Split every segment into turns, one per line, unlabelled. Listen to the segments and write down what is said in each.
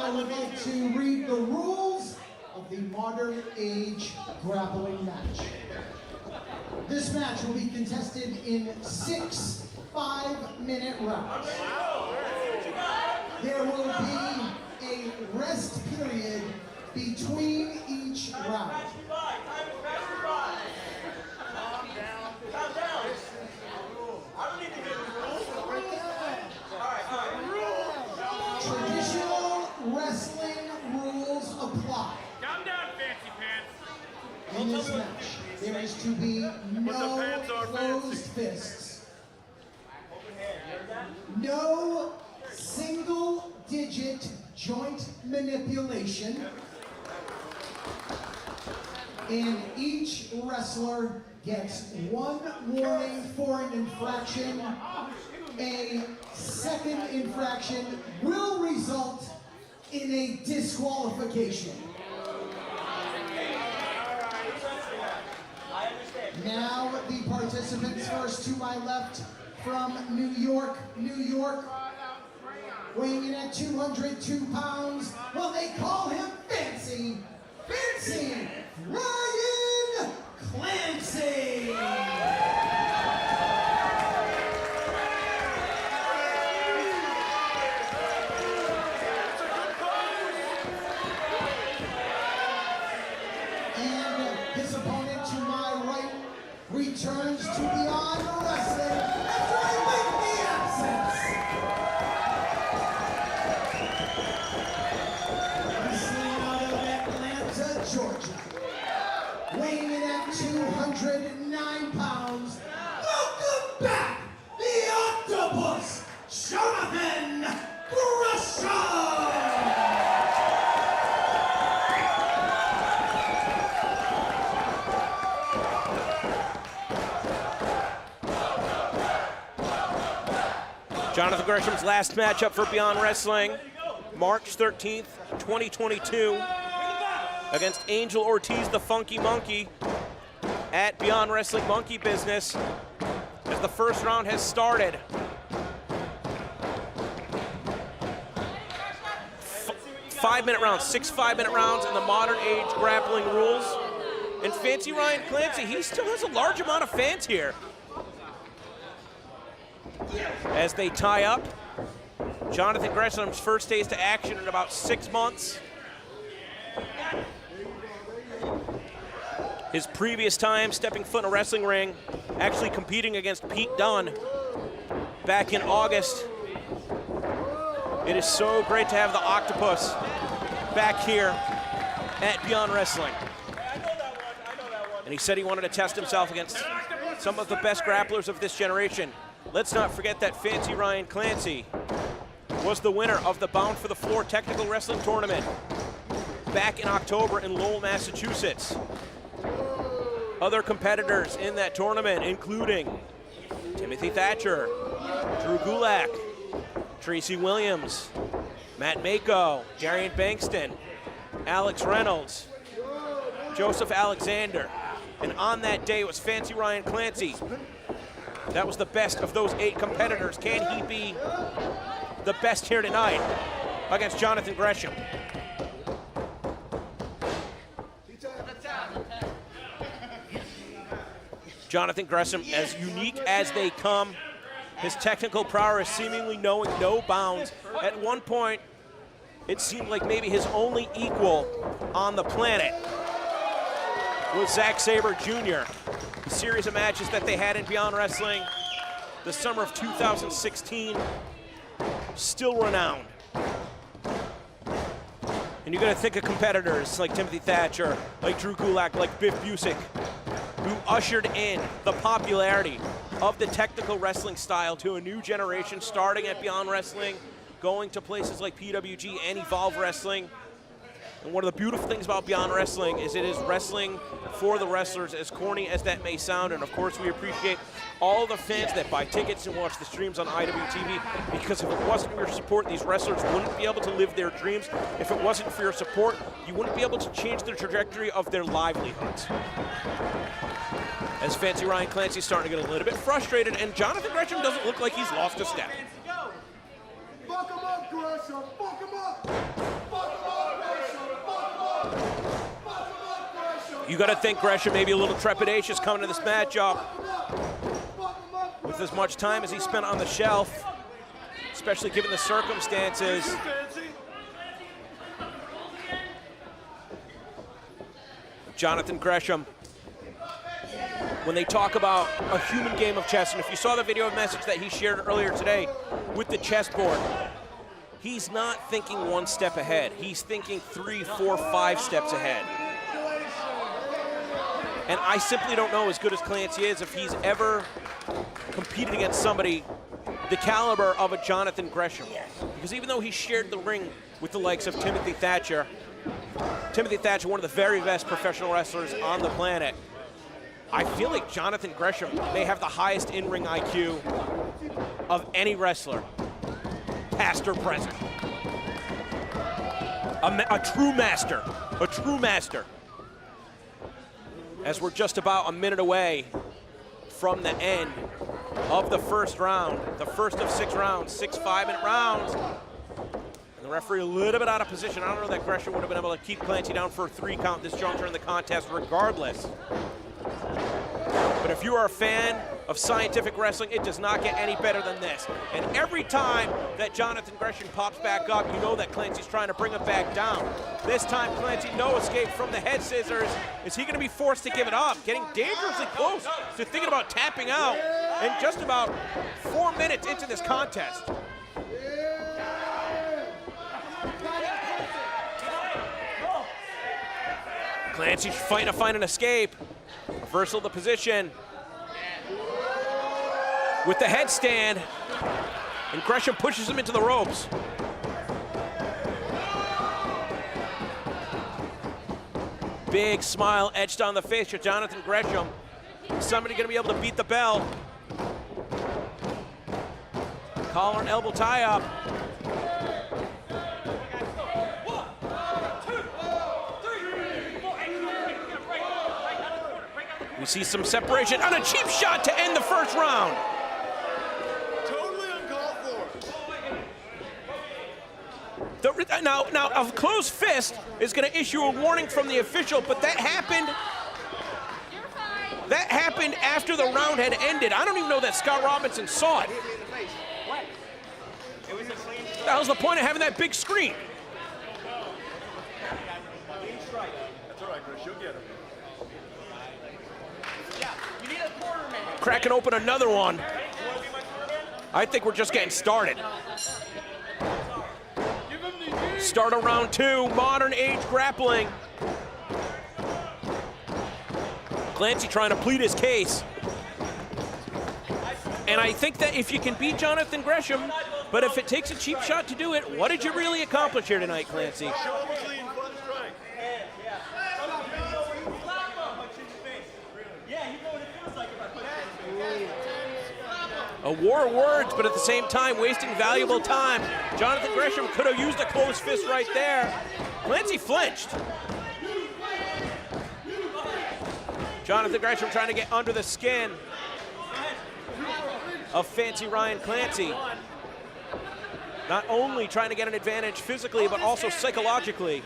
I would like to read the rules of the modern age grappling match. This match will be contested in 6 5-minute rounds. There will be a rest period between each round. Traditional wrestling rules apply.
Calm down, fancy pants.
In this match, there is to be no closed fists, no single-digit joint manipulation, and each wrestler gets 1 warning for an infraction. A second infraction will result in a disqualification. Now the participants first to my left from New York, weighing in at 202 pounds. Well, they call him Fancy Ryan Clancy. Returns to Beyond Wrestling after a lengthy absence. Wrestling out of Atlanta, Georgia. Weighing in at 209 pounds. Welcome back, the Octopus, Jonathan Gresham!
Jonathan Gresham's last matchup for Beyond Wrestling, March 13th, 2022, against Angel Ortiz, the Funky Monkey, at Beyond Wrestling Monkey Business, as the first round has started. 5-minute rounds, 6 5-minute rounds in the modern age grappling rules. And Fancy Ryan Clancy, he still has a large amount of fans here. As they tie up, Jonathan Gresham's first taste to action in about 6 months. His previous time stepping foot in a wrestling ring, actually competing against Pete Dunne back in August. It is so great to have the Octopus back here at Beyond Wrestling. And he said he wanted to test himself against some of the best grapplers of this generation. Let's not forget that Fancy Ryan Clancy was the winner of the Bound for the Floor Technical Wrestling Tournament back in October in Lowell, Massachusetts. Other competitors in that tournament, including Timothy Thatcher, Drew Gulak, Tracy Williams, Matt Mako, Darian Bankston, Alex Reynolds, Joseph Alexander. And on that day, it was Fancy Ryan Clancy. That was the best of those 8 competitors. Can he be the best here tonight against Jonathan Gresham? Jonathan Gresham, as unique as they come, his technical prowess seemingly knowing no bounds. At one point, it seemed like maybe his only equal on the planet was Zack Sabre Jr. The series of matches that they had in Beyond Wrestling the summer of 2016, still renowned. And you're gonna think of competitors like Timothy Thatcher, like Drew Gulak, like Biff Busick, who ushered in the popularity of the technical wrestling style to a new generation, starting at Beyond Wrestling, going to places like PWG and Evolve Wrestling. And one of the beautiful things about Beyond Wrestling is it is wrestling for the wrestlers, as corny as that may sound. And of course, we appreciate all the fans that buy tickets and watch the streams on IWTV, because if it wasn't for your support, these wrestlers wouldn't be able to live their dreams. If it wasn't for your support, you wouldn't be able to change the trajectory of their livelihoods. As Fancy Ryan Clancy's starting to get a little bit frustrated, and Jonathan Gresham doesn't look like he's lost a step.
Fuck him up, Gresham! Fuck him up! Fuck
You got to think Gresham maybe a little trepidatious coming to this matchup. With as much time as he spent on the shelf, especially given the circumstances. Jonathan Gresham, when they talk about a human game of chess, and if you saw the video message that he shared earlier today with the chessboard, he's not thinking one step ahead. He's thinking 3, 4, 5 steps ahead. And I simply don't know, as good as Clancy is, if he's ever competed against somebody the caliber of a Jonathan Gresham. Because even though he shared the ring with the likes of Timothy Thatcher, one of the very best professional wrestlers on the planet, I feel like Jonathan Gresham may have the highest in-ring IQ of any wrestler, past or present. A true master, a true master. As we're just about a minute away from the end of the first round, the first of 6 rounds, 6 5-minute rounds. And the referee a little bit out of position. I don't know that Gresham would have been able to keep Clancy down for a 3 count this juncture in the contest regardless. But if you are a fan of scientific wrestling, it does not get any better than this. And every time that Jonathan Gresham pops back up, you know that Clancy's trying to bring him back down. This time, Clancy, no escape from the head scissors. Is he going to be forced to give it up? Getting dangerously close to thinking about tapping out, and just about 4 minutes into this contest. Clancy's fighting to find an escape. Reversal of the position with the headstand, and Gresham pushes him into the ropes. Big smile etched on the face of Jonathan Gresham. Somebody gonna be able to beat the bell. Collar and elbow tie up. We see some separation on a cheap shot to end the first round.
Totally uncalled for.
Now, a closed fist is going to issue a warning from the official, but that happened. That happened after the round had ended. I don't even know that Scott Robinson saw it. That was the point of having that big screen.
That's all right, Chris. You'll get him.
Cracking open another one. I think we're just getting started. Start of round 2, modern age grappling. Clancy trying to plead his case. And I think that if you can beat Jonathan Gresham, but if it takes a cheap shot to do it, what did you really accomplish here tonight, Clancy? A war of words, but at the same time, wasting valuable time. Jonathan Gresham could have used a closed fist right there. Clancy flinched. Jonathan Gresham trying to get under the skin of Fancy Ryan Clancy. Not only trying to get an advantage physically, but also psychologically.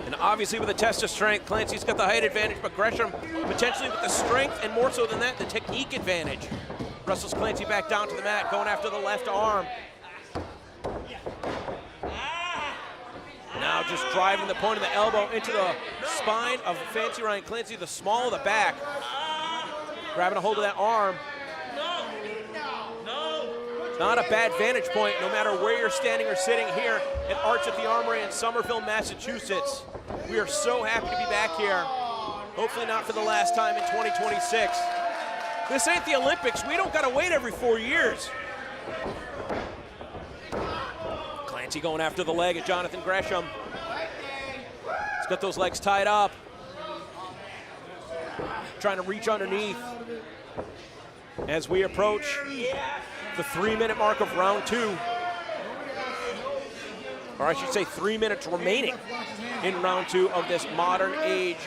And obviously with the test of strength, Clancy's got the height advantage, but Gresham potentially with the strength, and more so than that, the technique advantage. Wrestles Clancy back down to the mat, going after the left arm. Now just driving the point of the elbow into the spine of Fancy Ryan Clancy, the small of the back. Grabbing a hold of that arm. Not a bad vantage point, no matter where you're standing or sitting here at Arts at the Armory in Somerville, Massachusetts. We are so happy to be back here. Hopefully not for the last time in 2026. This ain't the Olympics. We don't gotta wait every 4 years. Clancy going after the leg of Jonathan Gresham. He's got those legs tied up. Trying to reach underneath as we approach the 3-minute mark of round 2. Or I should say 3 minutes remaining in round 2 of this modern age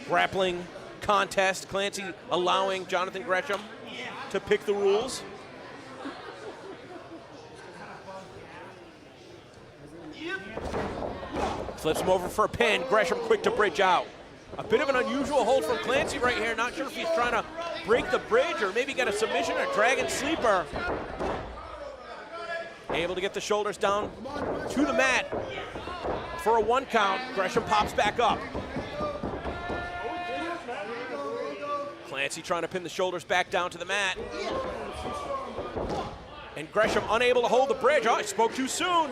grappling contest. Clancy allowing Jonathan Gresham to pick the rules. Flips him over for a pin. Gresham quick to bridge out. A bit of an unusual hold from Clancy right here. Not sure if he's trying to break the bridge or maybe get a submission or dragon sleeper. Able to get the shoulders down to the mat for a 1 count. Gresham pops back up. Clancy trying to pin the shoulders back down to the mat. And Gresham unable to hold the bridge. Oh, he spoke too soon.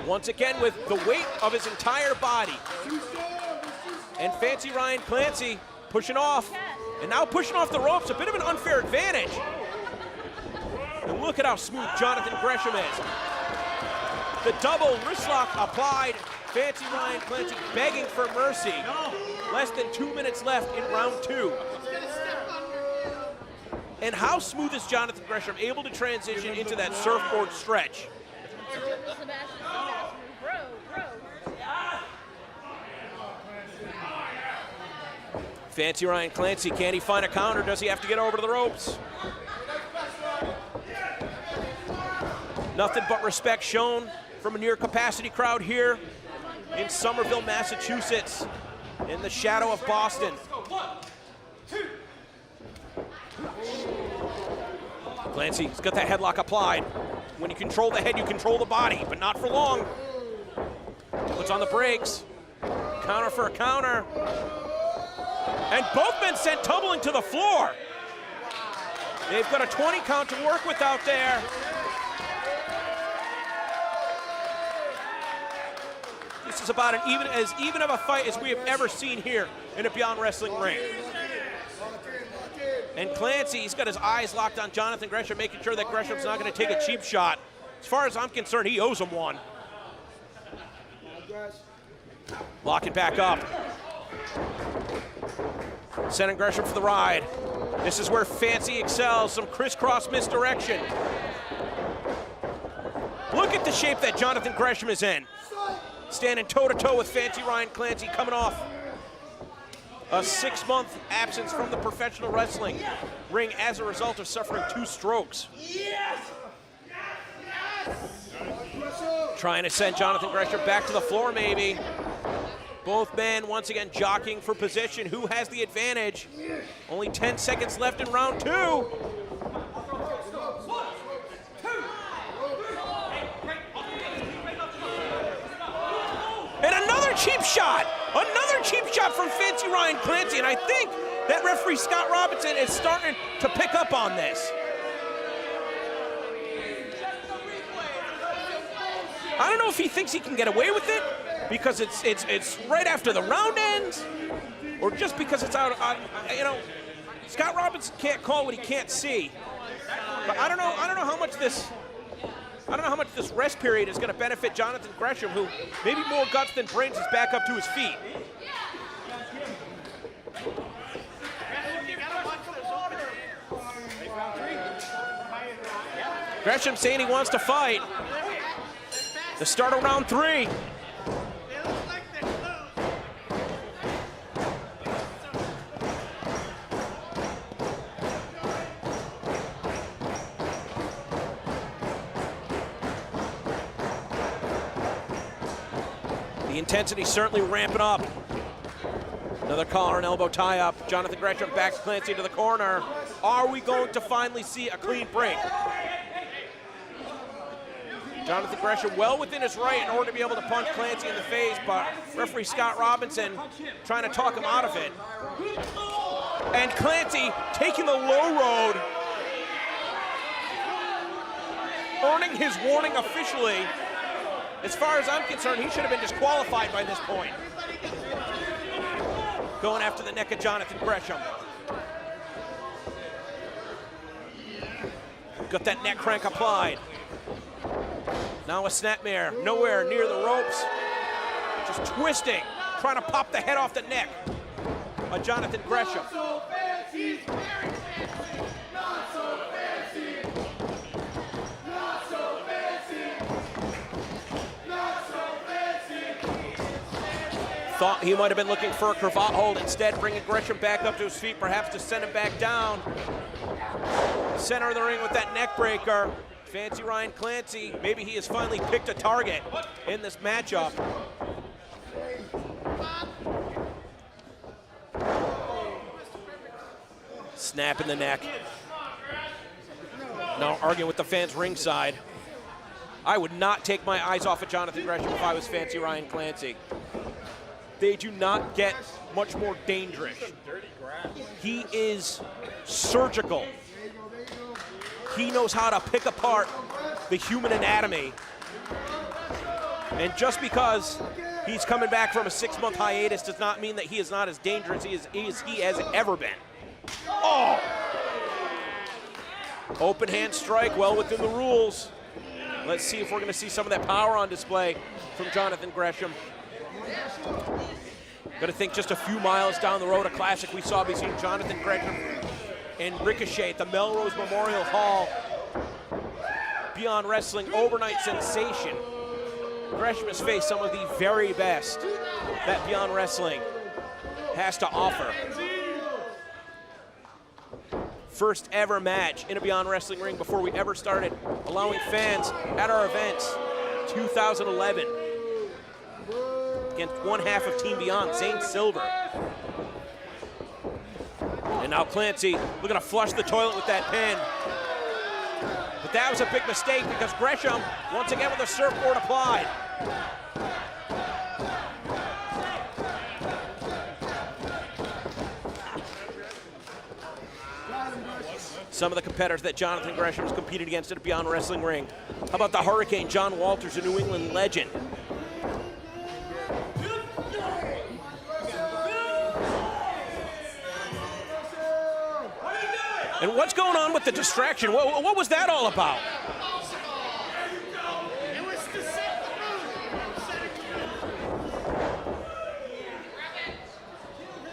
Once again with the weight of his entire body. And Fancy Ryan Clancy pushing off. And now pushing off the ropes, a bit of an unfair advantage. And look at how smooth Jonathan Gresham is. The double wrist lock applied. Fancy Ryan Clancy begging for mercy. Less than 2 minutes left in round 2. And how smooth is Jonathan Gresham able to transition into that surfboard stretch? Fancy Ryan Clancy, can he find a counter? Does he have to get over to the ropes? Nothing but respect shown from a near capacity crowd here in Somerville, Massachusetts, in the shadow of Boston. Clancy's got that headlock applied. When you control the head, you control the body, but not for long. Puts on the brakes. Counter for a counter. And both men sent tumbling to the floor. They've got a 20 count to work with out there. This is about as even of a fight as we have ever seen here in a Beyond Wrestling ring. And Clancy, he's got his eyes locked on Jonathan Gresham, making sure that Gresham's not going to take a cheap shot. As far as I'm concerned, he owes him one. Lock it back up. Sending Gresham for the ride. This is where Fancy excels, some crisscross misdirection. Look at the shape that Jonathan Gresham is in. Standing toe-to-toe with Fancy Ryan Clancy, coming off a 6-month absence from the professional wrestling ring as a result of suffering 2 strokes. Yes! Trying to send Jonathan Gresham back to the floor, maybe. Both men once again jockeying for position. Who has the advantage? Only 10 seconds left in round 2. And another cheap shot! Another cheap shot from Fancy Ryan Clancy, and I think that referee Scott Robinson is starting to pick up on this. I don't know if he thinks he can get away with it because it's right after the round ends, or just because it's out. You know, Scott Robinson can't call what he can't see. But I don't know how much this. I don't know how much this rest period is going to benefit Jonathan Gresham, who maybe more guts than brains is back up to his feet. Gresham saying he wants to fight. The start of round 3. The intensity certainly ramping up. Another collar and elbow tie-up. Jonathan Gresham backs Clancy to the corner. Are we going to finally see a clean break? Jonathan Gresham well within his right in order to be able to punch Clancy in the face, but referee Scott Robinson trying to talk him out of it. And Clancy taking the low road, earning his warning officially. As far as I'm concerned, he should have been disqualified by this point. Going after the neck of Jonathan Gresham. Got that neck crank applied. Now a snapmare, nowhere near the ropes. Just twisting, trying to pop the head off the neck of Jonathan Gresham. Thought he might have been looking for a cravat hold, instead bringing Gresham back up to his feet, perhaps to send him back down. Center of the ring with that neck breaker. Fancy Ryan Clancy, maybe he has finally picked a target in this matchup. Snap in the neck. Now arguing with the fans ringside. I would not take my eyes off of Jonathan Gresham if I was Fancy Ryan Clancy. They do not get much more dangerous. He is surgical. He knows how to pick apart the human anatomy. And just because he's coming back from a 6-month hiatus does not mean that he is not as dangerous as he has ever been. Oh! Open hand strike, well within the rules. Let's see if we're gonna see some of that power on display from Jonathan Gresham. Gotta think just a few miles down the road, a classic we saw between Jonathan Gresham and Ricochet at the Melrose Memorial Hall. Beyond Wrestling overnight sensation. Gresham has faced some of the very best that Beyond Wrestling has to offer. First ever match in a Beyond Wrestling ring before we ever started allowing fans at our events. 2011. Against one half of Team Beyond, Zane Silver. And now Clancy looking to flush the toilet with that pin. But that was a big mistake because Gresham, once again with a surfboard applied. Some of the competitors that Jonathan Gresham has competed against at a Beyond Wrestling ring. How about the Hurricane, John Walters, a New England legend. And what's going on with the distraction? What was that all about?
It was to set the mood.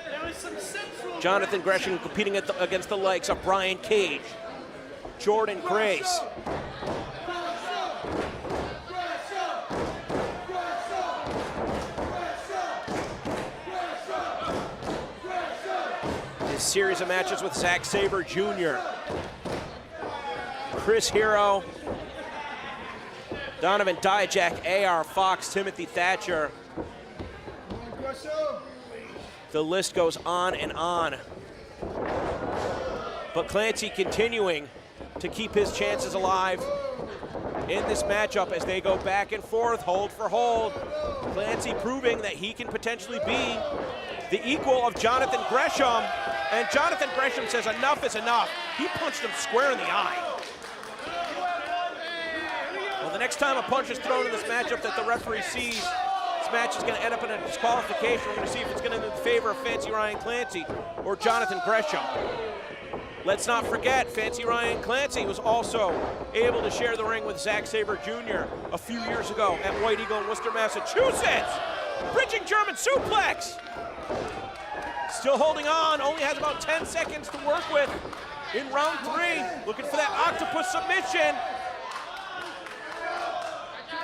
There was some sensual.
Jonathan Gresham competing against the likes of Brian Cage, Jordan Grace. His series of matches with Zack Sabre Jr., Chris Hero, Donovan Dijak, AR Fox, Timothy Thatcher. The list goes on and on. But Clancy continuing to keep his chances alive in this matchup as they go back and forth, hold for hold. Clancy proving that he can potentially be the equal of Jonathan Gresham. And Jonathan Gresham says enough is enough. He punched him square in the eye. Well, the next time a punch is thrown in this matchup that the referee sees, this match is going to end up in a disqualification. We're going to see if it's going to be in favor of Fancy Ryan Clancy or Jonathan Gresham. Let's not forget, Fancy Ryan Clancy was also able to share the ring with Zack Sabre Jr. a few years ago at White Eagle in Worcester, Massachusetts. Bridging German suplex. Still holding on, only has about 10 seconds to work with in round 3. Looking for that octopus submission.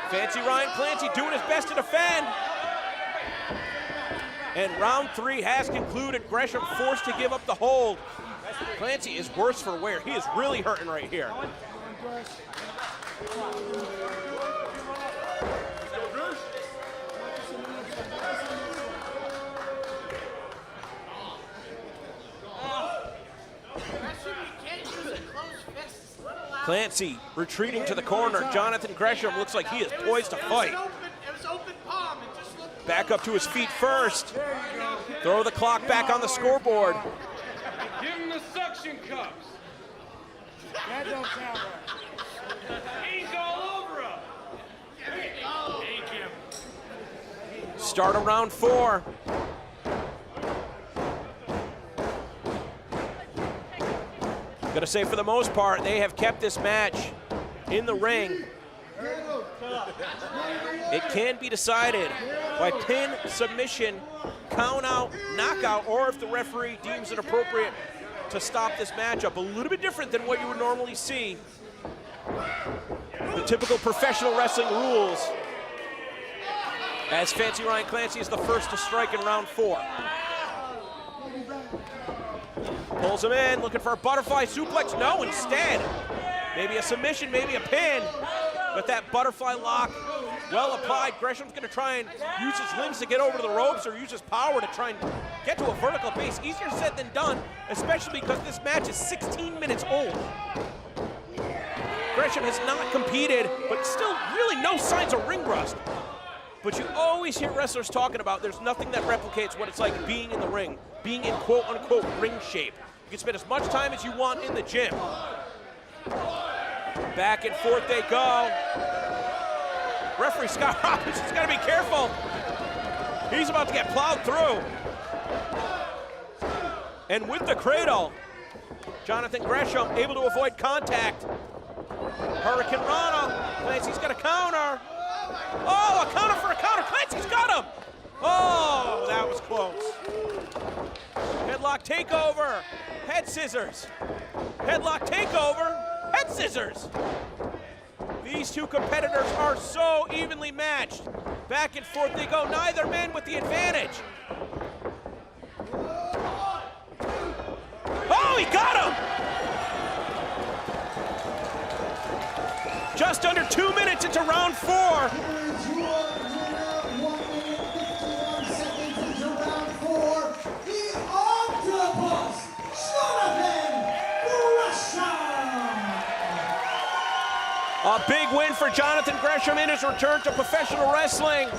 Fancy Ryan Clancy doing his best to defend. And round 3 has concluded. Gresham forced to give up the hold. Clancy is worse for wear. He is really hurting right here. Clancy retreating to the corner. Jonathan Gresham looks like he is poised to fight. Back up to his feet first. Throw the clock back on the scoreboard.
Give him the suction cups.
That don't sound right.
He's all over him. Take him.
Start of round 4. Gotta say, for the most part, they have kept this match in the ring. It can be decided by pin, submission, count out, knockout, or if the referee deems it appropriate to stop this matchup. A little bit different than what you would normally see. The typical professional wrestling rules. As Fancy Ryan Clancy is the first to strike in round 4. Pulls him in, looking for a butterfly suplex. No, instead, maybe a submission, maybe a pin. But that butterfly lock, well applied. Gresham's gonna try and use his limbs to get over to the ropes or use his power to try and get to a vertical base. Easier said than done, especially because this match is 16 minutes old. Gresham has not competed, but still really no signs of ring rust. But you always hear wrestlers talking about there's nothing that replicates what it's like being in the ring, being in quote-unquote ring shape. You can spend as much time as you want in the gym. Back and forth they go. Referee Scott Robinson's got to be careful. He's about to get plowed through. And with the cradle, Jonathan Gresham able to avoid contact. Hurricane Rana, Clancy's got a counter. Oh, a counter for a counter. Clancy's got him. Oh, that was close. Headlock takeover. Head scissors. Headlock takeover. Head scissors. These two competitors are so evenly matched. Back and forth they go. Neither man with the advantage. Oh, he got him. Just under 2 minutes into round 4.
Here's your winner, 1 minute 51 seconds into round 4. The Octopus, Jonathan Gresham.
A big win for Jonathan Gresham in his return to professional wrestling.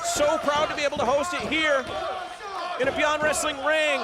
So proud to be able to host it here in a Beyond Wrestling ring.